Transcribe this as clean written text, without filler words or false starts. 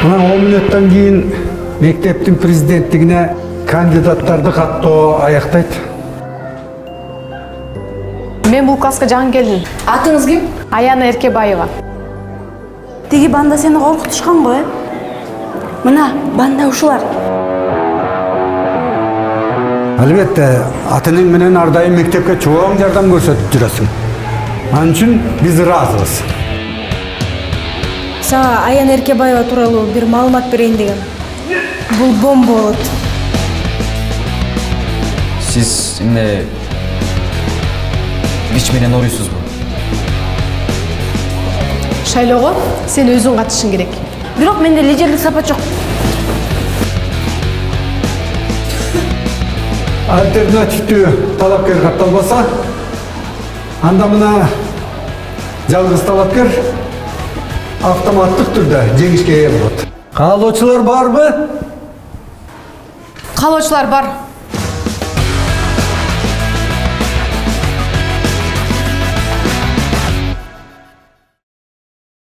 Мына 10 мүнөттөн кийин мектептин президенттигине кандидаттарды каттоо аяктайт. Мен бул класска жаңы келдим. Атыңыз ким? Аяна Эркебаева. Тиги банда сени коркутушкан го, Мына банда ушулар. Албетте, атының менен ар дайым мектепке чоң жардам көрсөтүп жүрөсүң. Анын үчүн биз ыраазыбыз. Сага Аяна Эркебаева тууралуу бир маалымат берейин дегем. Бул бомба болот. Сиз эмне ВИЧ менен оруйсузбу? Шайлоого сен өзүң катышың керек. Бирок менде лидерлик сапат жок. Альтернативдүү талапкер катталбаса, анда мына жалгыз талапкер автоматтык түрдө жеңишке ээ болот. Каалоочулар барбы? Каалоочулар бар.